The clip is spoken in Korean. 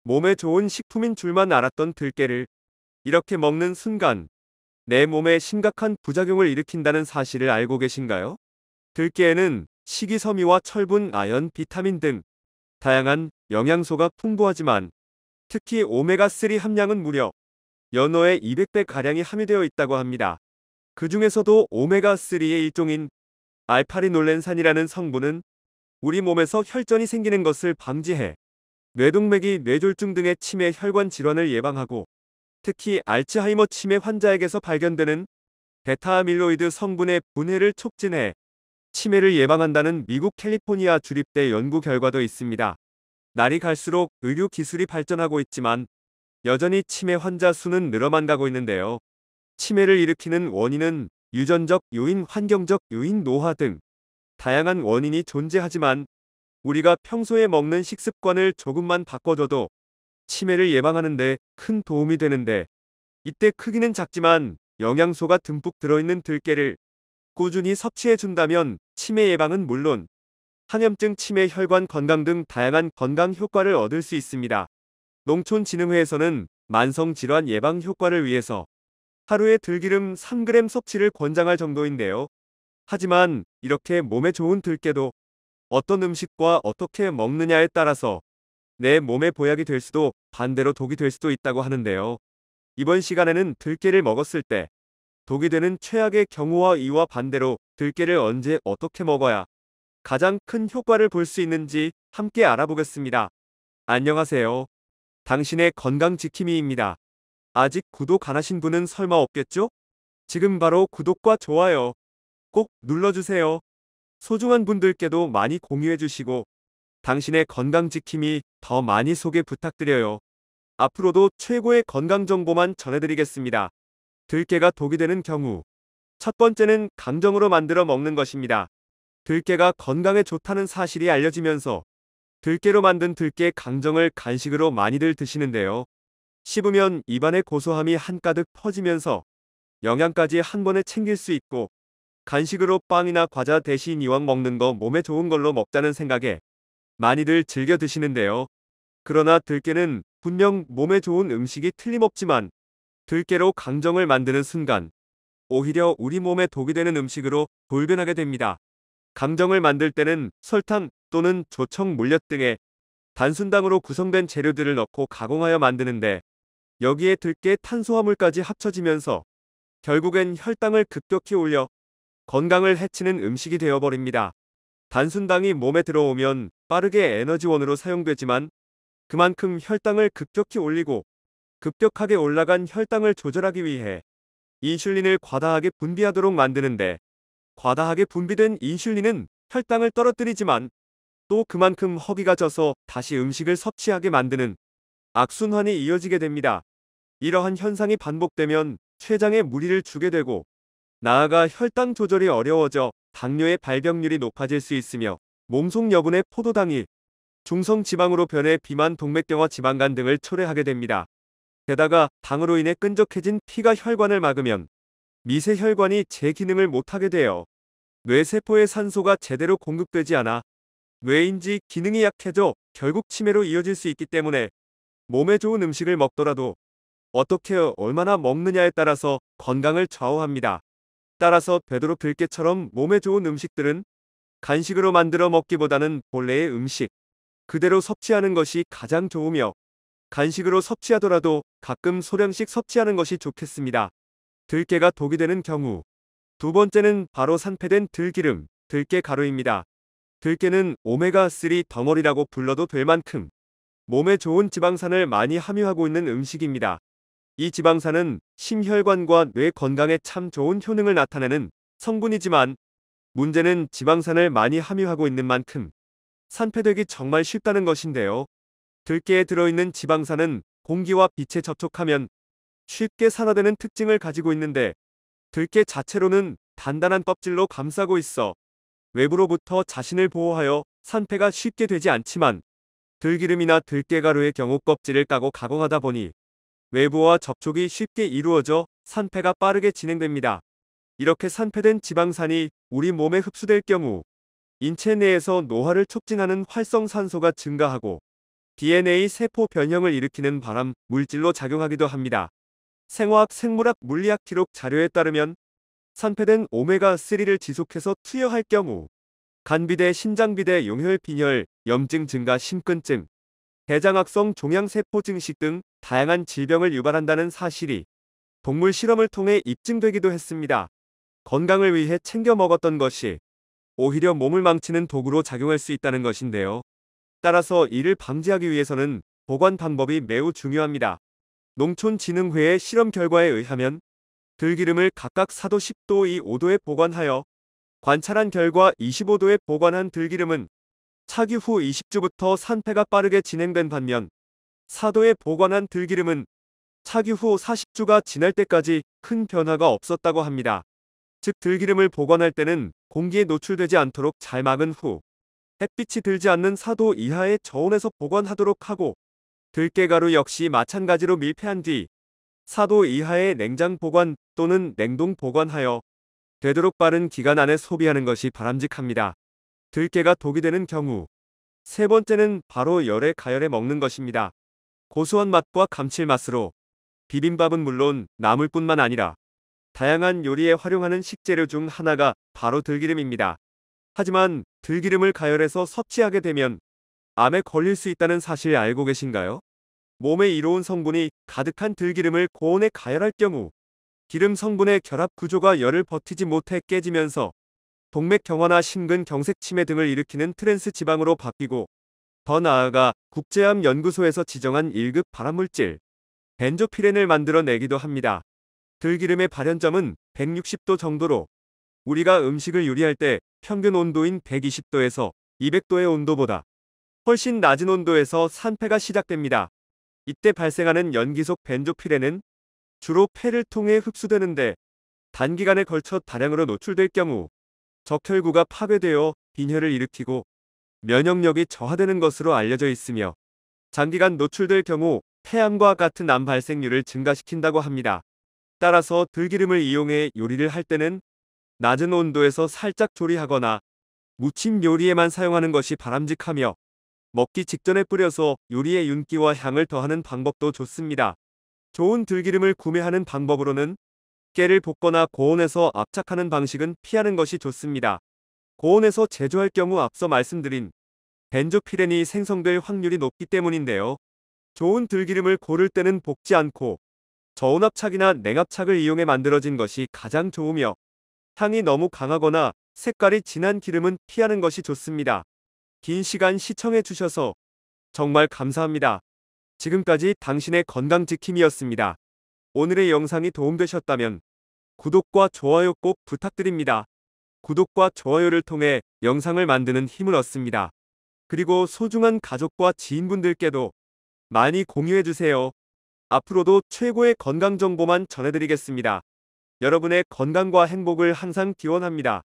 몸에 좋은 식품인 줄만 알았던 들깨를 이렇게 먹는 순간 내 몸에 심각한 부작용을 일으킨다는 사실을 알고 계신가요? 들깨에는 식이섬유와 철분, 아연, 비타민 등 다양한 영양소가 풍부하지만 특히 오메가3 함량은 무려 연어의 200배가량이 함유되어 있다고 합니다. 그 중에서도 오메가3의 일종인 알파리놀렌산이라는 성분은 우리 몸에서 혈전이 생기는 것을 방지해 뇌동맥이 뇌졸중 등의 치매 혈관 질환을 예방하고 특히 알츠하이머 치매 환자에게서 발견되는 베타아밀로이드 성분의 분해를 촉진해 치매를 예방한다는 미국 캘리포니아 주립대 연구 결과도 있습니다. 날이 갈수록 의료 기술이 발전하고 있지만 여전히 치매 환자 수는 늘어만 가고 있는데요. 치매를 일으키는 원인은 유전적 요인, 환경적 요인, 노화 등 다양한 원인이 존재하지만 우리가 평소에 먹는 식습관을 조금만 바꿔줘도 치매를 예방하는 데 큰 도움이 되는데 이때 크기는 작지만 영양소가 듬뿍 들어있는 들깨를 꾸준히 섭취해준다면 치매 예방은 물론 항염증, 치매, 혈관 건강 등 다양한 건강 효과를 얻을 수 있습니다. 농촌진흥회에서는 만성질환 예방 효과를 위해서 하루에 들기름 3g 섭취를 권장할 정도인데요. 하지만 이렇게 몸에 좋은 들깨도 어떤 음식과 어떻게 먹느냐에 따라서 내 몸에 보약이 될 수도 반대로 독이 될 수도 있다고 하는데요. 이번 시간에는 들깨를 먹었을 때 독이 되는 최악의 경우와 이와 반대로 들깨를 언제 어떻게 먹어야 가장 큰 효과를 볼 수 있는지 함께 알아보겠습니다. 안녕하세요. 당신의 건강지킴이입니다. 아직 구독 안 하신 분은 설마 없겠죠? 지금 바로 구독과 좋아요 꼭 눌러주세요. 소중한 분들께도 많이 공유해주시고 당신의 건강지킴이 더 많이 소개 부탁드려요. 앞으로도 최고의 건강정보만 전해드리겠습니다. 들깨가 독이 되는 경우 첫 번째는 강정으로 만들어 먹는 것입니다. 들깨가 건강에 좋다는 사실이 알려지면서 들깨로 만든 들깨 강정을 간식으로 많이들 드시는데요. 씹으면 입안의 고소함이 한가득 퍼지면서 영양까지 한 번에 챙길 수 있고 간식으로 빵이나 과자 대신 이왕 먹는 거 몸에 좋은 걸로 먹자는 생각에 많이들 즐겨 드시는데요. 그러나 들깨는 분명 몸에 좋은 음식이 틀림없지만 들깨로 강정을 만드는 순간 오히려 우리 몸에 독이 되는 음식으로 돌변하게 됩니다. 강정을 만들 때는 설탕 또는 조청, 물엿 등의 단순당으로 구성된 재료들을 넣고 가공하여 만드는데 여기에 들깨 탄수화물까지 합쳐지면서 결국엔 혈당을 급격히 올려 건강을 해치는 음식이 되어버립니다. 단순당이 몸에 들어오면 빠르게 에너지원으로 사용되지만 그만큼 혈당을 급격히 올리고 급격하게 올라간 혈당을 조절하기 위해 인슐린을 과다하게 분비하도록 만드는데 과다하게 분비된 인슐린은 혈당을 떨어뜨리지만 또 그만큼 허기가 져서 다시 음식을 섭취하게 만드는 악순환이 이어지게 됩니다. 이러한 현상이 반복되면 췌장에 무리를 주게 되고 나아가 혈당 조절이 어려워져 당뇨의 발병률이 높아질 수 있으며 몸속 여분의 포도당이 중성지방으로 변해 비만, 동맥경화, 지방간 등을 초래하게 됩니다. 게다가 당으로 인해 끈적해진 피가 혈관을 막으면 미세혈관이 제 기능을 못하게 되어 뇌세포에 산소가 제대로 공급되지 않아 뇌인지 기능이 약해져 결국 치매로 이어질 수 있기 때문에 몸에 좋은 음식을 먹더라도 어떻게 얼마나 먹느냐에 따라서 건강을 좌우합니다. 따라서 되도록 들깨처럼 몸에 좋은 음식들은 간식으로 만들어 먹기보다는 본래의 음식 그대로 섭취하는 것이 가장 좋으며 간식으로 섭취하더라도 가끔 소량씩 섭취하는 것이 좋겠습니다. 들깨가 독이 되는 경우 두 번째는 바로 산패된 들기름, 들깨 가루입니다. 들깨는 오메가3 덩어리라고 불러도 될 만큼 몸에 좋은 지방산을 많이 함유하고 있는 음식입니다. 이 지방산은 심혈관과 뇌 건강에 참 좋은 효능을 나타내는 성분이지만 문제는 지방산을 많이 함유하고 있는 만큼 산패되기 정말 쉽다는 것인데요. 들깨에 들어있는 지방산은 공기와 빛에 접촉하면 쉽게 산화되는 특징을 가지고 있는데 들깨 자체로는 단단한 껍질로 감싸고 있어 외부로부터 자신을 보호하여 산패가 쉽게 되지 않지만 들기름이나 들깨가루의 경우 껍질을 까고 가공하다 보니 외부와 접촉이 쉽게 이루어져 산패가 빠르게 진행됩니다. 이렇게 산패된 지방산이 우리 몸에 흡수될 경우 인체 내에서 노화를 촉진하는 활성산소가 증가하고 DNA 세포 변형을 일으키는 발암 물질로 작용하기도 합니다. 생화학 생물학 물리학 기록 자료에 따르면 산패된 오메가3를 지속해서 투여할 경우 간비대, 신장비대, 용혈, 빈혈, 염증 증가, 심근증, 대장악성 종양세포 증식 등 다양한 질병을 유발한다는 사실이 동물 실험을 통해 입증되기도 했습니다. 건강을 위해 챙겨 먹었던 것이 오히려 몸을 망치는 도구로 작용할 수 있다는 것인데요. 따라서 이를 방지하기 위해서는 보관 방법이 매우 중요합니다. 농촌진흥회의 실험 결과에 의하면 들기름을 각각 4도, 10도, 2, 5도에 보관하여 관찰한 결과 25도에 보관한 들기름은 차기 후 20주부터 산패가 빠르게 진행된 반면 4도에 보관한 들기름은 차기 후 40주가 지날 때까지 큰 변화가 없었다고 합니다. 즉 들기름을 보관할 때는 공기에 노출되지 않도록 잘 막은 후 햇빛이 들지 않는 4도 이하의 저온에서 보관하도록 하고 들깨가루 역시 마찬가지로 밀폐한 뒤 4도 이하의 냉장 보관 또는 냉동 보관하여 되도록 빠른 기간 안에 소비하는 것이 바람직합니다. 들깨가 독이 되는 경우 세 번째는 바로 열에 가열해 먹는 것입니다. 고소한 맛과 감칠맛으로 비빔밥은 물론 나물뿐만 아니라 다양한 요리에 활용하는 식재료 중 하나가 바로 들기름입니다. 하지만 들기름을 가열해서 섭취하게 되면 암에 걸릴 수 있다는 사실 알고 계신가요? 몸에 이로운 성분이 가득한 들기름을 고온에 가열할 경우 기름 성분의 결합 구조가 열을 버티지 못해 깨지면서 동맥경화나 심근경색 치매 등을 일으키는 트랜스 지방으로 바뀌고 더 나아가 국제암 연구소에서 지정한 1급 발암물질 벤조피렌을 만들어내기도 합니다. 들기름의 발현점은 160도 정도로 우리가 음식을 요리할 때 평균 온도인 120도에서 200도의 온도보다 훨씬 낮은 온도에서 산패가 시작됩니다. 이때 발생하는 연기 속 벤조피렌은 주로 폐를 통해 흡수되는데 단기간에 걸쳐 다량으로 노출될 경우 적혈구가 파괴되어 빈혈을 일으키고 면역력이 저하되는 것으로 알려져 있으며 장기간 노출될 경우 폐암과 같은 암 발생률을 증가시킨다고 합니다. 따라서 들기름을 이용해 요리를 할 때는 낮은 온도에서 살짝 조리하거나 무침 요리에만 사용하는 것이 바람직하며 먹기 직전에 뿌려서 요리에 윤기와 향을 더하는 방법도 좋습니다. 좋은 들기름을 구매하는 방법으로는 깨를 볶거나 고온에서 압착하는 방식은 피하는 것이 좋습니다. 고온에서 제조할 경우 앞서 말씀드린 벤조피렌이 생성될 확률이 높기 때문인데요. 좋은 들기름을 고를 때는 볶지 않고 저온압착이나 냉압착을 이용해 만들어진 것이 가장 좋으며 향이 너무 강하거나 색깔이 진한 기름은 피하는 것이 좋습니다. 긴 시간 시청해 주셔서 정말 감사합니다. 지금까지 당신의 건강지킴이였습니다. 오늘의 영상이 도움되셨다면 구독과 좋아요 꼭 부탁드립니다. 구독과 좋아요를 통해 영상을 만드는 힘을 얻습니다. 그리고 소중한 가족과 지인분들께도 많이 공유해주세요. 앞으로도 최고의 건강 정보만 전해드리겠습니다. 여러분의 건강과 행복을 항상 기원합니다.